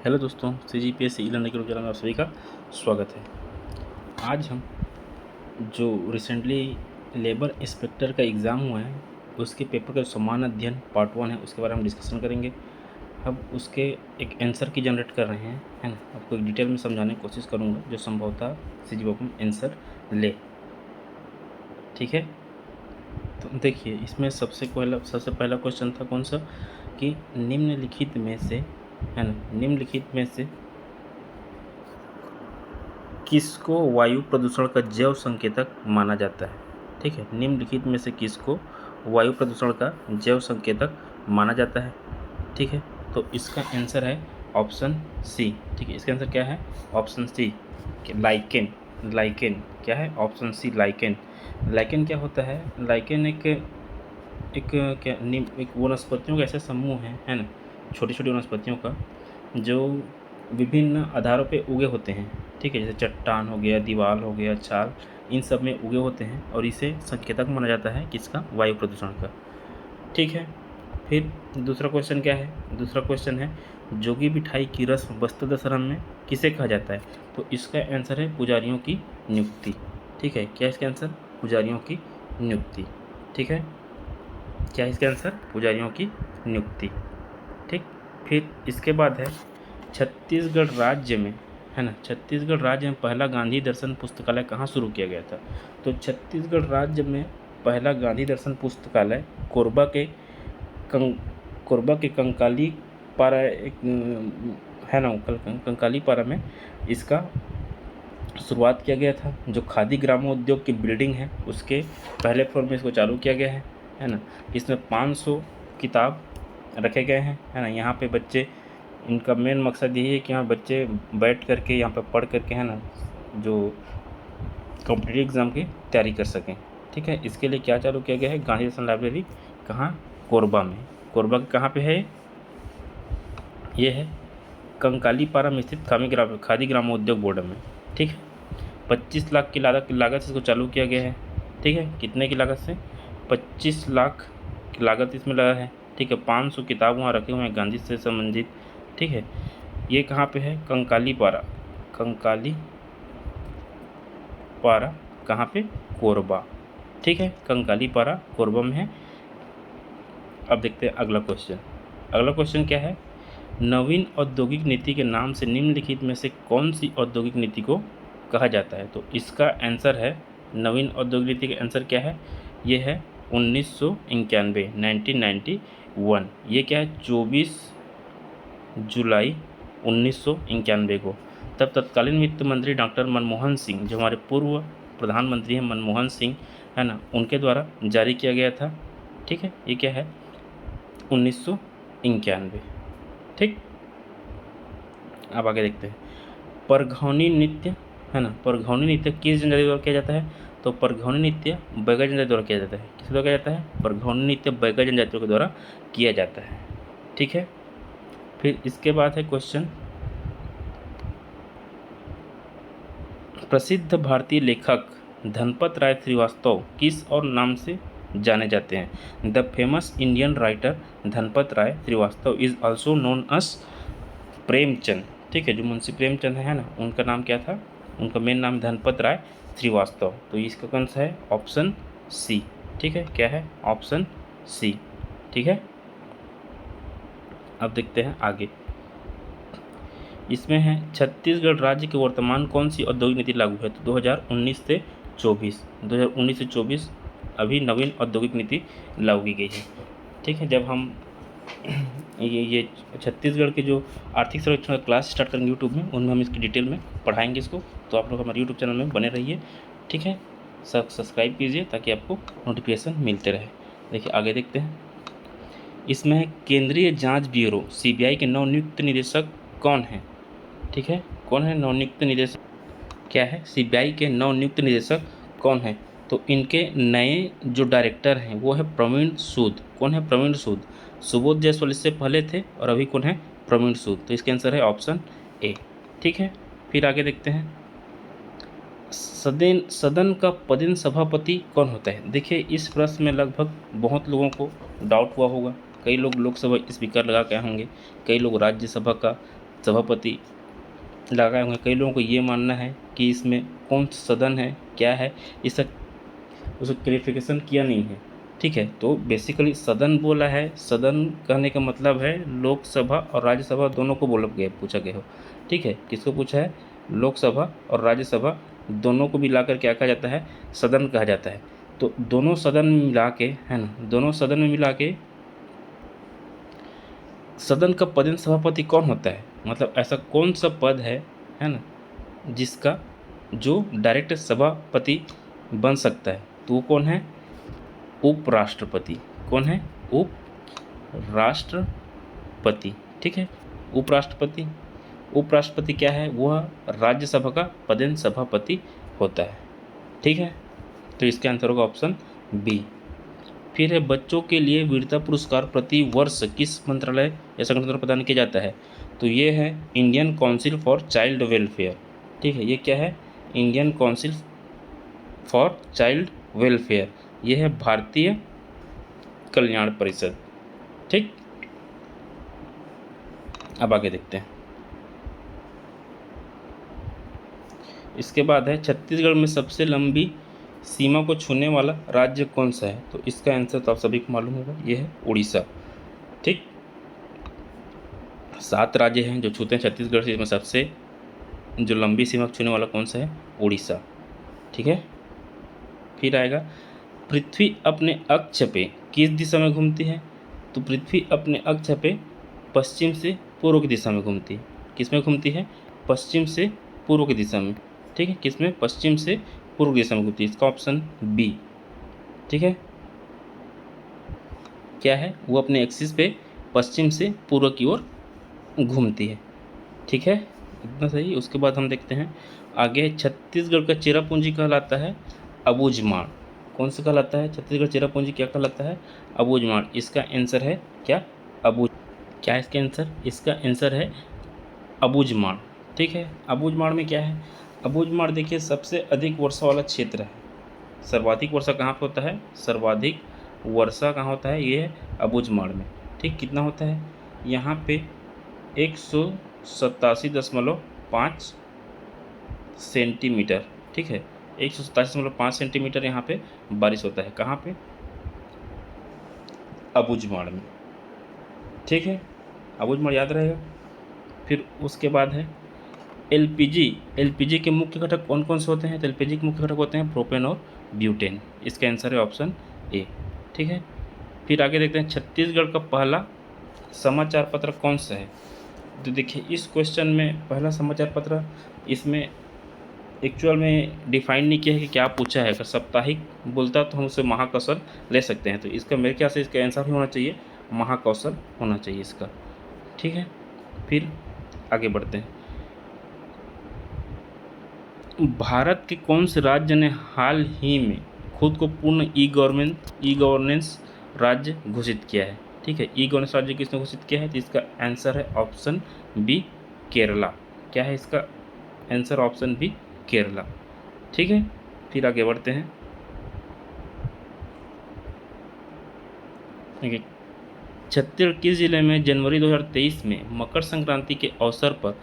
Hello दोस्तों, CGPS e learning के channel में आप सभी का स्वागत है। आज हम जो रिसेंटली लेबर इंस्पेक्टर का एग्ज़ाम हुआ है उसके पेपर का समान अध्ययन पार्ट 1 है, उसके बारे में डिस्कशन करेंगे। अब उसके एक आंसर की जनरेट कर रहे हैं, है ना। आपको एक डिटेल में समझाने की कोशिश करूँगा जो संभवतः CGPS में आंसर ले। ठीक है, तो देखिए इसमें सबसे पहला क्वेश्चन था कौन सा कि निम्नलिखित में से, है ना, निम्नलिखित में से किसको वायु प्रदूषण का जैव संकेतक माना जाता है। ठीक है, निम्नलिखित में से किसको वायु प्रदूषण का जैव संकेतक माना जाता है। ठीक है, तो इसका आंसर है ऑप्शन सी। ठीक है, इसका आंसर क्या है? ऑप्शन सी, लाइकेन। लाइकेन क्या है? ऑप्शन सी, लाइकेन। लाइकेन क्या होता है? लाइकेन एक वनस्पतियों का ऐसा समूह है ना, छोटी छोटी वनस्पतियों का जो विभिन्न आधारों पे उगे होते हैं। ठीक है, जैसे चट्टान हो गया, दीवार हो गया, छाल, इन सब में उगे होते हैं और इसे संकेतक माना जाता है किसका? वायु प्रदूषण का। ठीक है, फिर दूसरा क्वेश्चन क्या है? दूसरा क्वेश्चन है जोगी मिठाई की रस्म बस्तर दशहरा में किसे कहा जाता है? तो इसका आंसर है पुजारियों की नियुक्ति। ठीक है, क्या इसका आंसर? पुजारियों की नियुक्ति। ठीक है, क्या इसका आंसर? पुजारियों की नियुक्ति। ठीक, फिर इसके बाद है छत्तीसगढ़ राज्य में, है ना, छत्तीसगढ़ राज्य में पहला गांधी दर्शन पुस्तकालय कहाँ शुरू किया गया था? तो छत्तीसगढ़ राज्य में पहला गांधी दर्शन पुस्तकालय कोरबा के कंकाली पारा है ना, कंकाली पारा में इसका शुरुआत किया गया था। जो खादी ग्रामोद्योग की बिल्डिंग है उसके पहले फ्लोर में इसको चालू किया गया है ना। इसमें 500 किताब रखे गए हैं, है ना। यहाँ पे बच्चे, इनका मेन मकसद यही है कि यहाँ बच्चे बैठ करके यहाँ पे पढ़ करके, है ना, जो कॉम्पिटिटिव एग्ज़ाम की तैयारी कर सकें। ठीक है, इसके लिए क्या चालू किया गया है? गांधी दर्शन लाइब्रेरी। कहाँ? कोरबा में। कोरबा कहाँ पे है? ये है कंकाली पारा में स्थित खादी ग्रामोद्योग बोर्ड में। ठीक है, 25 लाख की लागत से इसको चालू किया गया है। ठीक है, कितने की लागत से? 25 लाख की लागत इसमें लगा है। ठीक है, 500 किताब वहाँ रखे हुए हैं गांधी से संबंधित। ठीक है, ये कहाँ पे है? कंकाली पारा। कंकाली पारा कहाँ पे? कोरबा। ठीक है, कंकाली पारा कोरबा में है। अब देखते हैं अगला क्वेश्चन। अगला क्वेश्चन क्या है? नवीन औद्योगिक नीति के नाम से निम्नलिखित में से कौन सी औद्योगिक नीति को कहा जाता है? तो इसका आंसर है, नवीन औद्योगिक नीति का आंसर क्या है? ये है 1991, 1991। ये क्या है? 24 जुलाई 1991 को तब तत्कालीन वित्त मंत्री डॉक्टर मनमोहन सिंह, जो हमारे पूर्व प्रधानमंत्री हैं मनमोहन सिंह, है ना, उनके द्वारा जारी किया गया था। ठीक है, ये क्या है? 1991। ठीक, अब आगे देखते हैं। परघौनी नृत्य, है ना, परघौनी नृत्य किस जनजाति द्वारा किया जाता है? तो परघौनी नृत्य बैगा जनजाति द्वारा किया जाता है। किस द्वारा किया जाता है? परघौनी नृत्य बैगा जनजातियों के द्वारा किया जाता है। ठीक है, फिर इसके बाद है क्वेश्चन, प्रसिद्ध भारतीय लेखक धनपत राय श्रीवास्तव किस और नाम से जाने जाते हैं? The famous Indian writer Dhanpat Rai Srivastava is also known as Premchand. ठीक है, जो मुंशी प्रेमचंद है ना, उनका नाम क्या था? उनका मेन नाम धनपत राय श्रीवास्तव। तो इसका कौन सा है? Option C. ठीक है, क्या है? Option C. ठीक है, अब देखते हैं आगे। इसमें है छत्तीसगढ़ राज्य की वर्तमान कौन सी औद्योगिक नीति लागू है? तो 2019 से 24 अभी नवीन औद्योगिक नीति लागू की गई है। ठीक है, जब हम ये छत्तीसगढ़ के जो आर्थिक सर्वेक्षण का क्लास स्टार्ट करेंगे यूट्यूब में, उनमें हम इसकी डिटेल में पढ़ाएंगे इसको। तो आप लोग हमारे यूट्यूब चैनल में बने रहिए। ठीक है, सब्सक्राइब कीजिए ताकि आपको नोटिफिकेशन मिलते रहे। देखिए आगे देखते हैं। इसमें है केंद्रीय जांच ब्यूरो CBI के नवनियुक्त निदेशक कौन है? ठीक है, कौन है नवनियुक्त निदेशक? क्या है? CBI के नवनियुक्त निदेशक कौन है? तो इनके नए जो डायरेक्टर हैं वो है प्रवीण सूद। कौन है? प्रवीण सूद। सुबोध जायसवाल इससे पहले थे और अभी कौन है? प्रवीण सूद। तो इसका आंसर है ऑप्शन ए। ठीक है, फिर आगे देखते हैं। सदन का पदेन सभापति कौन होता है? देखिए इस प्रश्न में लगभग बहुत लोगों को डाउट हुआ होगा। कई लोग लोकसभा स्पीकर लगा के होंगे, कई लोग राज्यसभा का सभापति लगाए हुए हैं। कई लोगों को ये मानना है कि इसमें कौन सा सदन है, क्या है, इसका उसका क्लेरिफिकेशन किया नहीं है। ठीक है, तो बेसिकली सदन बोला है, सदन कहने का मतलब है लोकसभा और राज्यसभा दोनों को पूछा गया हो। ठीक है, किसको पूछा है? लोकसभा और राज्यसभा दोनों को मिला कर क्या कहा जाता है? सदन कहा जाता है। तो दोनों सदन में मिला के, है ना, दोनों सदन में मिला के सदन का पदेन सभापति कौन होता है? मतलब ऐसा कौन सा पद है ना, जिसका जो डायरेक्ट सभापति बन सकता है, तो वो कौन है? उपराष्ट्रपति। कौन है? उपराष्ट्रपति। ठीक है, उपराष्ट्रपति। उपराष्ट्रपति क्या है? वह राज्यसभा का पदेन सभापति होता है। ठीक है, तो इसका आंसर होगा ऑप्शन बी। फिर है, बच्चों के लिए वीरता पुरस्कार प्रति वर्ष किस मंत्रालय या संगठन द्वारा प्रदान किया जाता है? तो ये है Indian council for child welfare. ठीक है, ये क्या है? Indian council for child welfare. ये है भारतीय कल्याण परिषद। ठीक, अब आगे देखते हैं। इसके बाद है, छत्तीसगढ़ में सबसे लंबी सीमा को छूने वाला राज्य कौन सा है? तो इसका आंसर तो आप सभी को मालूम होगा, ये है उड़ीसा। ठीक, 7 राज्य हैं जो छूते हैं छत्तीसगढ़ से, इसमें सबसे जो लंबी सीमा छूने वाला कौन सा है? उड़ीसा। ठीक है, फिर आएगा, पृथ्वी अपने अक्ष पे किस दिशा में घूमती है? तो पृथ्वी अपने अक्ष पे पश्चिम से पूर्व की दिशा में घूमती है। किस में घूमती है? पश्चिम से पूर्व की दिशा में। ठीक है, किस में? पश्चिम से पूर्व की दिशा में घूमती है। इसका ऑप्शन बी। ठीक है, क्या है? वो अपने एक्सिस पे पश्चिम से पूर्व की ओर घूमती है। ठीक है, इतना सही। उसके बाद हम देखते हैं आगे, छत्तीसगढ़ का चेरापूंजी कहलाता है अबूझमाड़। कौन सा कहलाता है? छत्तीसगढ़ चेरापूंजी क्या कहलाता है? अबूझमाड़। इसका आंसर है क्या? क्या है इसका आंसर? इसका आंसर है अबूझमाड़। ठीक है, अबूझमाड़ में क्या है? अबूझमाड़ देखिए सबसे अधिक वर्षा वाला क्षेत्र है। सर्वाधिक वर्षा कहाँ पर होता है? सर्वाधिक वर्षा कहाँ होता है? ये है अबूझमाड़ में। ठीक, कितना होता है? यहाँ पे 187.5 सेंटीमीटर। ठीक है, 187.5 सेंटीमीटर यहाँ पे बारिश होता है। कहाँ पे? अबूझमाड़ में। ठीक है, अबूझमाड़ याद रहेगा। फिर उसके बाद है एलपीजी के मुख्य घटक कौन कौन से होते हैं? तो एलपीजी के मुख्य घटक होते हैं प्रोपेन और ब्यूटेन। इसका आंसर है ऑप्शन ए। ठीक है, फिर आगे देखते हैं, छत्तीसगढ़ का पहला समाचार पत्र कौन सा है? तो देखिए इस क्वेश्चन में पहला समाचार पत्र, इसमें एक्चुअल में डिफाइन नहीं किया है कि क्या पूछा है। अगर साप्ताहिक बोलता तो हम उसे महाकौशल ले सकते हैं। तो इसका मेरे ख्याल से इसका आंसर भी होना चाहिए महाकौशल होना चाहिए इसका। ठीक है, फिर आगे बढ़ते हैं। भारत के कौन से राज्य ने हाल ही में खुद को पूर्ण ई गवर्नेंस राज्य घोषित किया है? ठीक है, ई गवर्नेंस राज्य किसने घोषित किया है? तो इसका आंसर है ऑप्शन बी, केरला। क्या है इसका आंसर? Option B, Kerala. ठीक है, फिर आगे बढ़ते हैं। छत्तीसगढ़ किस जिले में जनवरी 2023 में मकर संक्रांति के अवसर पर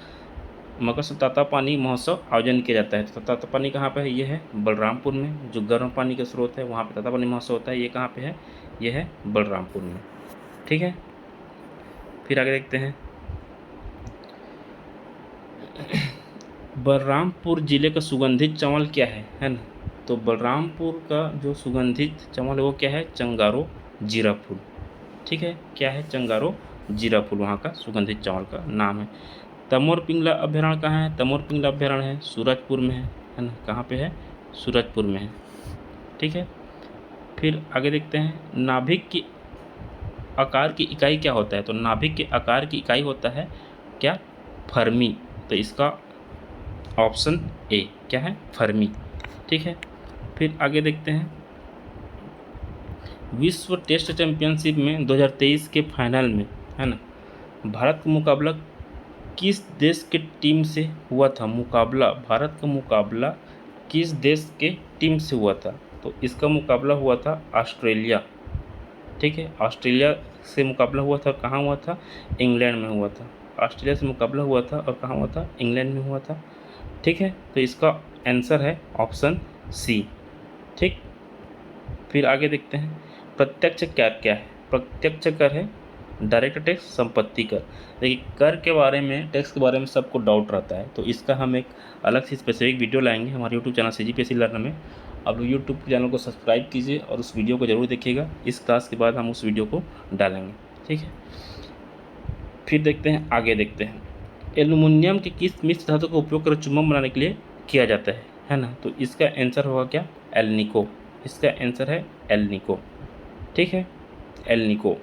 मकर तातापानी महोत्सव आयोजन किया जाता है? तो तातापानी कहाँ पे है? ये है बलरामपुर में। जो गर्म पानी का स्रोत है वहाँ पे तातापानी महोत्सव होता है। ये कहाँ पे है? ये है बलरामपुर में। ठीक है, फिर आगे देखते हैं, बलरामपुर जिले का सुगंधित चावल क्या है ना? तो बलरामपुर का जो सुगंधित चावल है वो क्या है? चंगारो जीरा फूल। ठीक है, क्या है? चंगारो जीरा फूल वहाँ का सुगंधित चावल का नाम है। तमोर पिंगला अभ्यारण्य कहाँ है? तमोर पिंगला अभ्यारण्य है सूरजपुर में है ना? कहाँ पे है? सूरजपुर में है। ठीक है, फिर आगे देखते हैं, नाभिक की आकार की इकाई क्या होता है? तो नाभिक के आकार की इकाई होता है क्या? फर्मी। तो इसका ऑप्शन ए क्या है? फर्मी। ठीक है, फिर आगे देखते हैं, विश्व टेस्ट चैंपियनशिप में 2023 के फाइनल में, है ना, भारत का मुकाबला किस देश के टीम से हुआ था? भारत का मुकाबला किस देश के टीम से हुआ था? तो इसका मुकाबला हुआ था ऑस्ट्रेलिया। ठीक है, ऑस्ट्रेलिया से मुकाबला हुआ था। कहाँ हुआ था? इंग्लैंड में हुआ था। ऑस्ट्रेलिया से मुकाबला हुआ था और कहाँ हुआ था, इंग्लैंड में हुआ था। ठीक है, तो इसका आंसर है ऑप्शन सी। ठीक, फिर आगे देखते हैं प्रत्यक्ष कर क्या है। प्रत्यक्ष कर है डायरेक्ट टैक्स, संपत्ति कर। देखिए कर के बारे में, टैक्स के बारे में सबको डाउट रहता है, तो इसका हम एक अलग से स्पेसिफिक वीडियो लाएंगे हमारे यूट्यूब चैनल CGPSC लर्नर में। आप लोग यूट्यूब चैनल को सब्सक्राइब कीजिए और उस वीडियो को ज़रूर देखिएगा। इस क्लास के बाद हम उस वीडियो को डालेंगे। ठीक है, फिर देखते हैं, आगे देखते हैं एल्युमिनियम के किस मिश्र धातु का उपयोग कर चुम्बक बनाने के लिए किया जाता है ना। तो इसका आंसर होगा क्या, एल्निको। इसका आंसर है एल्निको। ठीक है, एल्निको।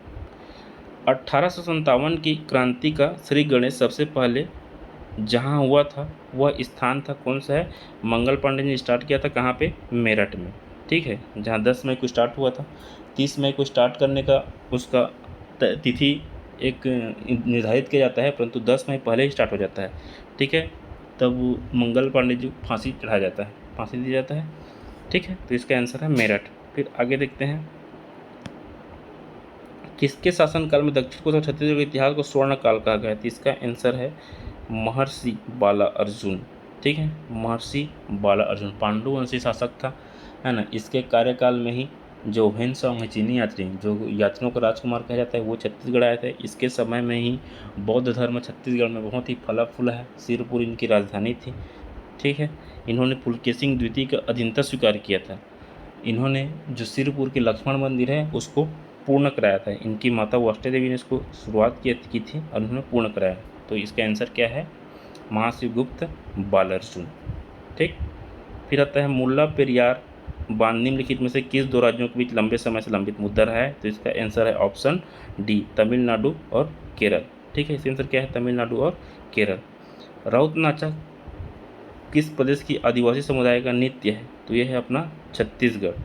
1857 की क्रांति का श्री गणेश सबसे पहले जहाँ हुआ था वह स्थान था कौन सा है, मंगल पांडे ने स्टार्ट किया था कहाँ पे, मेरठ में। ठीक है, जहाँ 10 मई को स्टार्ट हुआ था। 30 मई को स्टार्ट करने का उसका तिथि एक निर्धारित किया जाता है, परंतु 10 मई पहले ही स्टार्ट हो जाता है। ठीक है, तब मंगल पांडे जी फांसी चढ़ाया जाता है, फांसी दिया जाता है। ठीक है, तो इसका आंसर है मेरठ। फिर आगे देखते हैं किसके शासनकाल में दक्षिण पूर्व छत्तीसगढ़ के इतिहास को स्वर्ण काल कहा गया है। तो इसका आंसर है महर्षि बाला अर्जुन। ठीक है, महर्षि बाला अर्जुन पांडुवंशी शासक था, है ना। इसके कार्यकाल में ही जो ह्वेनसांग है, चीनी यात्री, जो यात्रियों का राजकुमार कहा जाता है, वो छत्तीसगढ़ आए थे। इसके समय में ही बौद्ध धर्म छत्तीसगढ़ में बहुत ही फला फूला है। सिरपुर इनकी राजधानी थी। ठीक है, इन्होंने पुलकेशिन द्वितीय का अधीनता स्वीकार किया था। इन्होंने जो सिरपुर के लक्ष्मण मंदिर है उसको पूर्ण कराया था। इनकी माता वाष्टी देवी ने इसको शुरुआत की थी और उन्होंने पूर्ण कराया। तो इसका आंसर क्या है, महाशिवगुप्त बालार्जुन। ठीक, फिर आता है मुल्ला पेरियार बांध निम्नलिखित में से किस दो राज्यों के बीच लंबे समय से लंबित मुद्दा रहा है। तो इसका आंसर है ऑप्शन डी, तमिलनाडु और केरल। ठीक है, इसका आंसर क्या है, तमिलनाडु और केरल। राउत नाचा किस प्रदेश की आदिवासी समुदाय का नृत्य है। तो यह है अपना छत्तीसगढ़।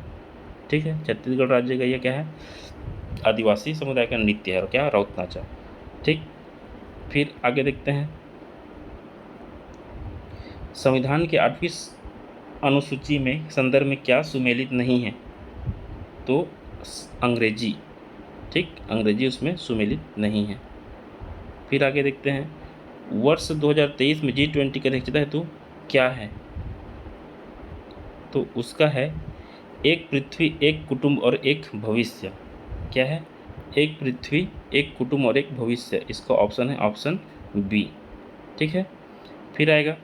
ठीक है, छत्तीसगढ़ राज्य का यह क्या है, आदिवासी समुदाय का नृत्य है, और क्या, राउत नाचा। ठीक, फिर आगे देखते हैं संविधान के 8वीं अनुसूची में संदर्भ में क्या सुमेलित नहीं है। तो अंग्रेजी। ठीक, अंग्रेजी उसमें सुमेलित नहीं है। फिर आगे देखते हैं वर्ष 2023 में G20 की अध्यक्षता हेतु क्या है। तो उसका है एक पृथ्वी एक कुटुंब और एक भविष्य। क्या है, एक पृथ्वी एक कुटुंब और एक भविष्य। इसका ऑप्शन है ऑप्शन बी। ठीक है, फिर आएगा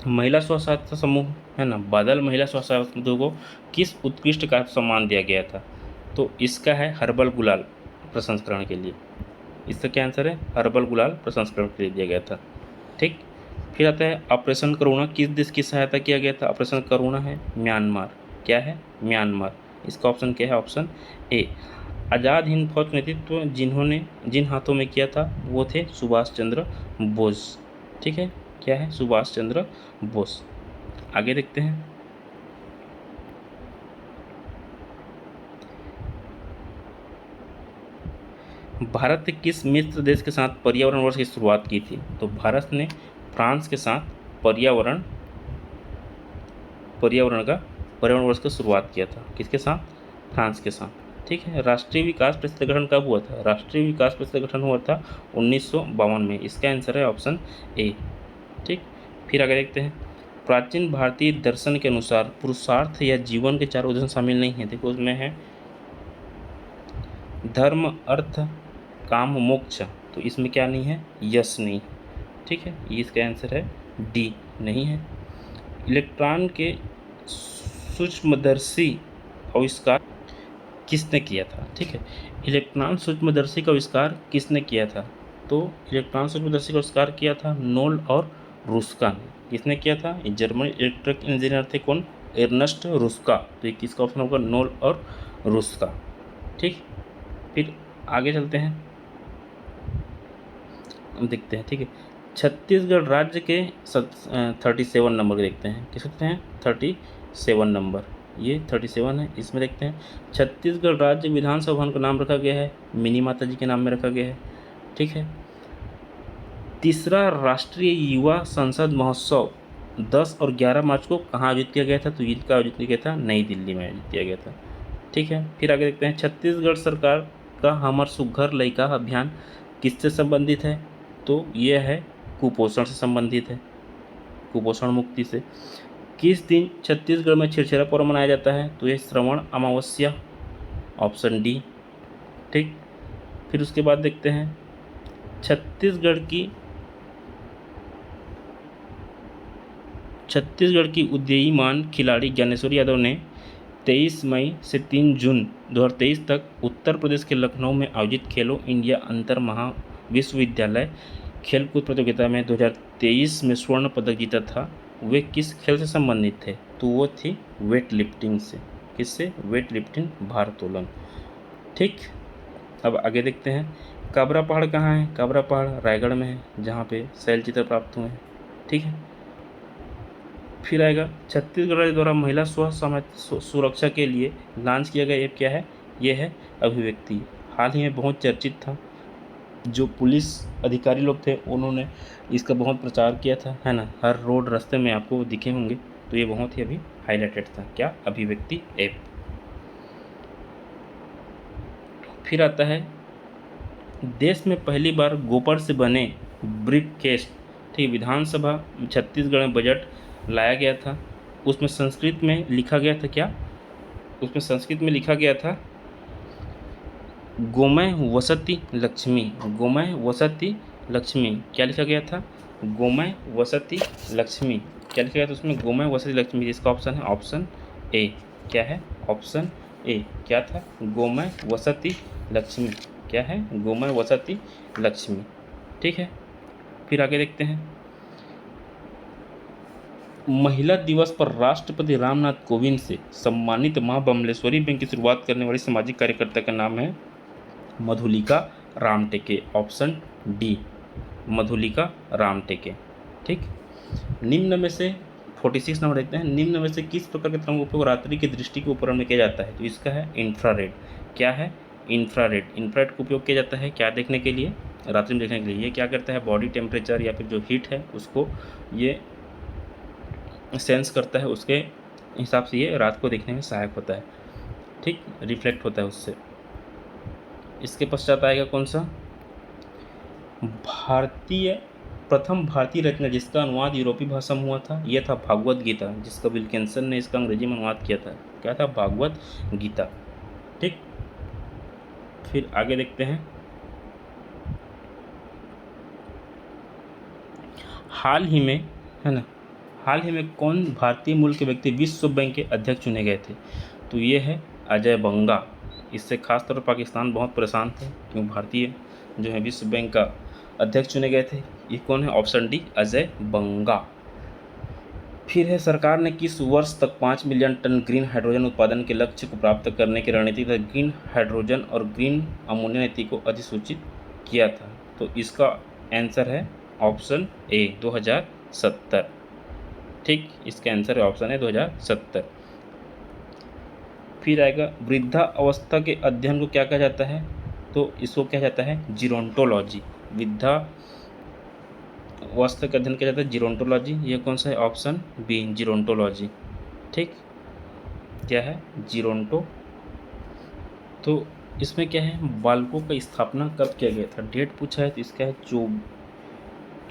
महिला स्व सहायता समूह, है ना, बादल महिला स्व सहायता समूह को किस उत्कृष्ट कार्य सम्मान दिया गया था। तो इसका है हर्बल गुलाल प्रसंस्करण के लिए। इसका क्या आंसर है, हर्बल गुलाल प्रसंस्करण के लिए दिया गया था। ठीक, फिर आता है ऑपरेशन करुणा किस देश की सहायता किया गया था। ऑपरेशन करुणा है म्यांमार। क्या है, म्यांमार। इसका ऑप्शन क्या है, ऑप्शन ए। आज़ाद हिंद फौज का नेतृत्व जिन हाथों में किया था वो थे सुभाष चंद्र बोस। ठीक है, क्या है, सुभाष चंद्र बोस। आगे देखते हैं भारत ने किस मित्र देश के साथ पर्यावरण वर्ष की शुरुआत की थी। तो भारत ने फ्रांस के साथ पर्यावरण वर्ष की शुरुआत किया था। किसके साथ, फ्रांस के साथ। ठीक है, राष्ट्रीय विकास परिषद गठन कब हुआ था। राष्ट्रीय विकास परिषद गठन हुआ था 1952 में। इसका आंसर है ऑप्शन ए। ठीक, फिर आगे देखते हैं प्राचीन भारतीय दर्शन के अनुसार पुरुषार्थ या जीवन के 4 उद्देश्य शामिल नहीं है। देखो उसमें है धर्म अर्थ काम मोक्ष। तो इसमें क्या नहीं है, यश नहीं। ठीक है, ये इसका आंसर है डी, नहीं है। इलेक्ट्रॉन के सूक्ष्मदर्शी आविष्कार किसने किया था। ठीक है, इलेक्ट्रॉन सूक्ष्मदर्शी का आविष्कार किसने किया था। तो इलेक्ट्रॉन सूक्ष्मदर्शी का आविष्कार किया था नोल और रुस्का ने। किसने किया था, जर्मन इलेक्ट्रिक इंजीनियर थे कौन, एर्नस्ट रुस्का। तो ये किसका ऑप्शन होगा, नोल और रुस्का। ठीक, फिर आगे चलते हैं, हम देखते हैं। ठीक है, छत्तीसगढ़ राज्य के 37 नंबर देखते हैं। किस सकते हैं, 37 नंबर, ये 37 है। इसमें देखते हैं छत्तीसगढ़ राज्य विधानसभा भवन का नाम रखा गया है मिनी माता जी के नाम में रखा गया है। ठीक है, तीसरा राष्ट्रीय युवा संसद महोत्सव 10 और 11 मार्च को कहाँ आयोजित किया गया था। तो इसका आयोजित किया गया था नई दिल्ली में आयोजित किया गया था। ठीक है, फिर आगे देखते हैं छत्तीसगढ़ सरकार का हमर सुघ्घर लइका अभियान किससे संबंधित है? तो ये है कुपोषण से संबंधित है, कुपोषण मुक्ति से। किस दिन छत्तीसगढ़ में छेरछेरा पर्व मनाया जाता है? तो ये श्रवण अमावस्या, ऑप्शन डी। ठीक, फिर उसके बाद देखते हैं छत्तीसगढ़ की उदीयमान खिलाड़ी ज्ञानेश्वरी यादव ने 23 मई से 3 जून 2023 तक उत्तर प्रदेश के लखनऊ में आयोजित खेलो इंडिया अंतर महाविश्वविद्यालय खेलकूद प्रतियोगिता में 2023 में स्वर्ण पदक जीता था। वे किस खेल से संबंधित थे? तो वो थी वेट लिफ्टिंग से। किससे? वेट लिफ्टिंग, भारोत्तोलन। ठीक, अब आगे देखते हैं काबरा पहाड़ कहाँ है? काबरा पहाड़ रायगढ़ में है, जहाँ पे शैलचित्र प्राप्त हुए हैं। ठीक है, फिर आएगा छत्तीसगढ़ द्वारा महिला सुरक्षा के लिए लॉन्च किया गया ऐप क्या है? ये है अभिव्यक्ति। हाल ही में बहुत चर्चित था, जो पुलिस अधिकारी लोग थे उन्होंने इसका बहुत प्रचार किया था, है ना, हर रोड रास्ते में आपको दिखे होंगे। तो ये बहुत ही अभी हाईलाइटेड था, क्या? अभिव्यक्ति ऐप। फिर आता है देश में पहली बार गोबर से बने ब्रीफकेस। ठीक, विधानसभा छत्तीसगढ़ में बजट लाया गया था, उसमें संस्कृत में लिखा गया था क्या? उसमें संस्कृत में लिखा गया था गोमय वसति लक्ष्मी। गोमय वसति लक्ष्मी क्या लिखा गया था? गोमय वसति लक्ष्मी क्या लिखा गया था उसमें? गोमय वसति लक्ष्मी। जिसका ऑप्शन है ऑप्शन ए। क्या है? ऑप्शन ए क्या था? गोमय वसति लक्ष्मी। क्या है? गोमय वसति लक्ष्मी। ठीक है, फिर आगे देखते हैं महिला दिवस पर राष्ट्रपति रामनाथ कोविंद से सम्मानित मां बमलेश्वरी बैंक की शुरुआत करने वाली सामाजिक कार्यकर्ता का नाम है मधुलिका रामटेके। Option D, Madhulika Ramteke. ठीक, निम्न में से 46 नंबर देखते हैं, निम्न में से किस प्रकार के तरंगों का उपयोग रात्रि की दृष्टि के उपकरण में किया जाता है? तो इसका है इंफ्रारेड। क्या है? इंफ्रारेड। इंफ्रारेड का उपयोग किया जाता है क्या देखने के लिए? रात्रि में देखने के लिए। ये क्या करता है? बॉडी टेम्परेचर या फिर जो हीट है उसको ये सेंस करता है, उसके हिसाब से ये रात को देखने में सहायक होता है। ठीक, रिफ्लेक्ट होता है उससे। इसके पश्चात आएगा कौन सा? प्रथम भारतीय रचना जिसका अनुवाद यूरोपीय भाषा में हुआ था, यह था भागवत गीता, जिसका विल्किंसन ने इसका अंग्रेजी में अनुवाद किया था। क्या था? भागवत गीता। ठीक, फिर आगे देखते हैं हाल ही में, है ना, हाल ही में कौन भारतीय मूल के व्यक्ति विश्व बैंक के अध्यक्ष चुने गए थे? तो ये है अजय बंगा। इससे खासतौर पर पाकिस्तान बहुत परेशान थे, क्योंकि भारतीय जो है विश्व बैंक का अध्यक्ष चुने गए थे। ये कौन है? ऑप्शन डी, अजय बंगा। फिर है सरकार ने किस वर्ष तक 5 मिलियन टन ग्रीन हाइड्रोजन उत्पादन के लक्ष्य को प्राप्त करने की रणनीति तथा ग्रीन हाइड्रोजन और ग्रीन अमोनिया नीति को अधिसूचित किया था? तो इसका आंसर है ऑप्शन ए, 2070। ठीक, इसका आंसर है ऑप्शन है 2070। फिर आएगा वृद्धा अवस्था के अध्ययन को क्या कहा जाता है? तो इसको क्या जाता है? जीरोंटोलॉजी। वृद्धा अवस्था का अध्ययन किया जाता है जीरोंटोलॉजी। ये कौन सा है? Option B, gerontology. ठीक, क्या है? जीरोंटो। तो इसमें क्या है? बालकों का स्थापना कब किया गया था? डेट पूछा है, तो इसका है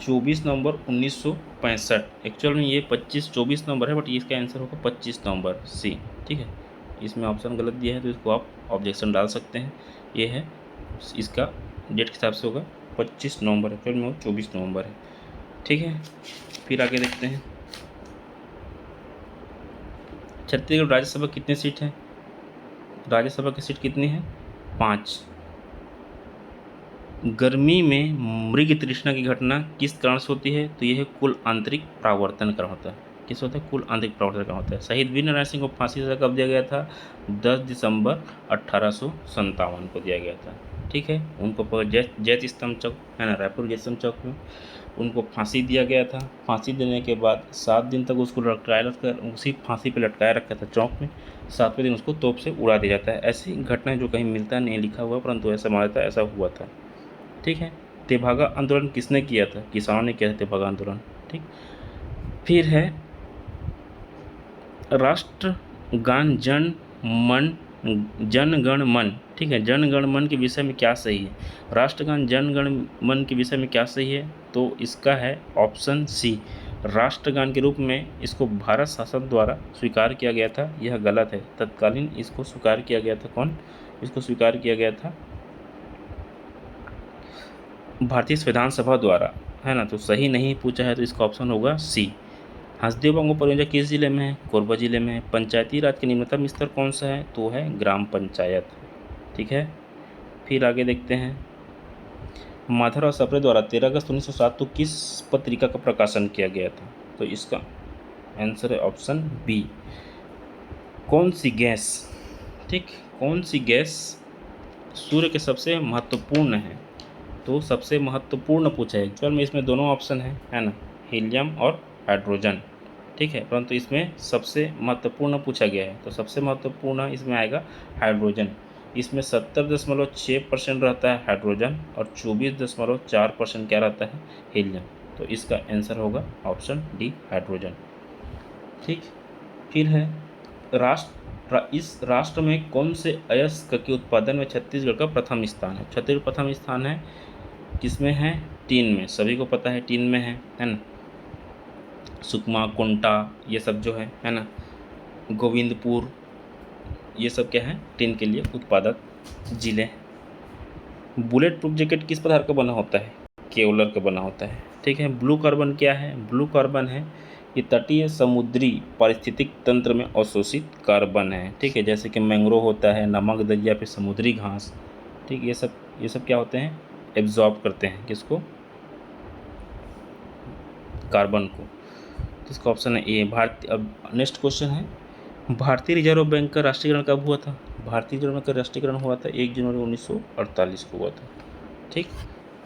24 नवंबर 1965। एक्चुअल में ये 24 नवंबर है, बट इसका आंसर होगा 25 नवंबर, सी। ठीक है, इसमें ऑप्शन गलत दिया है, तो इसको आप ऑब्जेक्शन डाल सकते हैं। ये है, इसका डेट के हिसाब से होगा 25 नवंबर, एक्चुअल में वो 24 नवंबर है। ठीक है, फिर आगे देखते हैं छत्तीसगढ़ राज्यसभा कितनी सीट है? राज्यसभा की सीट कितनी है? 5। गर्मी में मृग तृष्णा की घटना किस कारण से होती है? तो यह है कुल आंतरिक परावर्तन कारण होता है। किस होता है? कुल आंतरिक परावर्तन कारण होता है। शहीद वीर नारायण सिंह को फांसी सजा कब दिया गया था? 10 दिसंबर 1857 को दिया गया था। ठीक है, उनको जैत स्तंभ चौक, है ना, रायपुर जैत स्तंभ चौक में उनको फांसी दिया गया था। फांसी देने के बाद 7 दिन तक उसको लटकाया रखकर उसी फांसी पर लटकाया रखा था चौक में। 7वें दिन उसको तोप से उड़ा दिया जाता है। ऐसी घटनाएं जो कहीं मिलता नहीं लिखा हुआ, परंतु ऐसा माना जाता है, ऐसा हुआ था। ठीक है, तेभागा आंदोलन किसने किया था? किसानों ने किया था तेभागा आंदोलन। ठीक, फिर है राष्ट्रगान जन गण मन। ठीक है। जन गण मन के विषय में क्या सही है? राष्ट्रगान जन गण मन के विषय में क्या सही है? तो इसका है ऑप्शन सी, राष्ट्रगान के रूप में इसको भारत शासन द्वारा स्वीकार किया गया था, यह गलत है। तत्कालीन इसको स्वीकार किया गया था, कौन इसको स्वीकार किया गया था? भारतीय संविधान सभा द्वारा, है ना। तो सही नहीं पूछा है तो इसका ऑप्शन होगा सी। हसदेव बंगो परियोजना किस जिले में है? कोरबा जिले में है। पंचायती राज का निम्नतम स्तर कौन सा है? तो है ग्राम पंचायत। ठीक है, फिर आगे देखते हैं। माधर और सप्रे द्वारा 13 अगस्त 1907 को किस पत्रिका का प्रकाशन किया गया था? तो इसका आंसर है ऑप्शन बी, कौन सी गैस। ठीक, कौन सी गैस सूर्य के सबसे महत्वपूर्ण है? तो सबसे महत्वपूर्ण पूछा है। एक्चुअल में इसमें दोनों ऑप्शन है ना, हीलियम और हाइड्रोजन। ठीक है, परंतु इसमें सबसे महत्वपूर्ण पूछा गया है, तो सबसे महत्वपूर्ण इसमें आएगा हाइड्रोजन। इसमें 70.6% रहता है हाइड्रोजन और 24.4% क्या रहता है? हीलियम। तो इसका आंसर होगा ऑप्शन डी, हाइड्रोजन। ठीक, फिर है इस राष्ट्र में कौन से अयस्क के उत्पादन में छत्तीसगढ़ का प्रथम स्थान है? छत्तीसगढ़ प्रथम स्थान है किसमें है? टीन में। सभी को पता है टीन में है ना। सुकमा, कोंटा, ये सब जो है ना, गोविंदपुर, ये सब क्या है? टीन के लिए उत्पादक जिले। बुलेट प्रूफ जैकेट किस पदार्थ का बना होता है? केवलर का बना होता है। ठीक है। ब्लू कार्बन क्या है? ब्लू कार्बन है ये तटीय समुद्री पारिस्थितिक तंत्र में अवशोषित कार्बन है। ठीक है, जैसे कि मैंग्रोव होता है, नमक दरिया, फिर समुद्री घास। ठीक, ये सब क्या होते हैं? एब्जॉर्ब करते हैं किसको? कार्बन को। तो इसका ऑप्शन है ए। अब नेक्स्ट क्वेश्चन है, भारतीय रिजर्व बैंक का राष्ट्रीयकरण कब हुआ था? भारतीय रिजर्व बैंक का राष्ट्रीयकरण हुआ था 1 जनवरी 1948 को हुआ था। ठीक,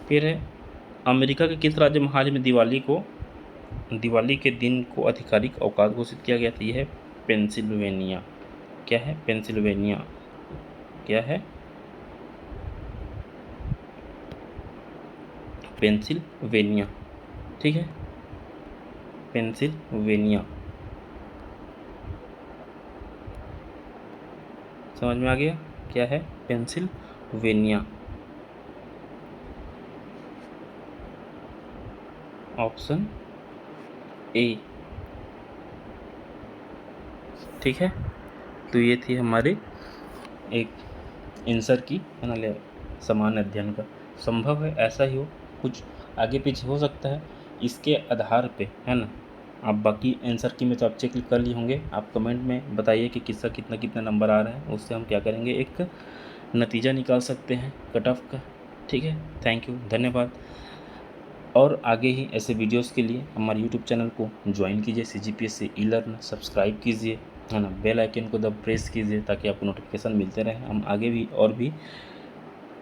फिर है अमेरिका के किस राज्य में हाल ही में दिवाली के दिन को आधिकारिक अवकाश घोषित किया गया था? यह है पेंसिल्वेनिया। क्या है? पेंसिल्वेनिया। क्या है? पेंसिल्वेनिया। ठीक है, पेंसिल्वेनिया। समझ में आ गया? क्या है? पेंसिल्वेनिया। Option A. ठीक है, तो ये थी हमारे एक आंसर की, है ना, सामान्य अध्ययन का। संभव है ऐसा ही हो, कुछ आगे पीछे हो सकता है, इसके आधार पे, है ना। आप बाकी आंसर की में तो आप चेक कर लिए होंगे। आप कमेंट में बताइए कि किसका कितना नंबर आ रहा है, उससे हम क्या करेंगे, एक नतीजा निकाल सकते हैं कट ऑफ का। ठीक है, थैंक यू, धन्यवाद। और आगे ही ऐसे वीडियोस के लिए हमारे यूट्यूब चैनल को ज्वाइन कीजिए, CGPSC ई-लर्न, सब्सक्राइब कीजिए, है ना, बेल आइकन को प्रेस कीजिए ताकि आपको नोटिफिकेशन मिलते रहे। हम आगे भी और भी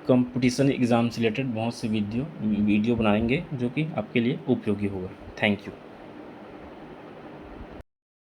कंपटीशन एग्ज़ाम से रिलेटेड बहुत से वीडियो बनाएंगे जो कि आपके लिए उपयोगी होगा। Thank you.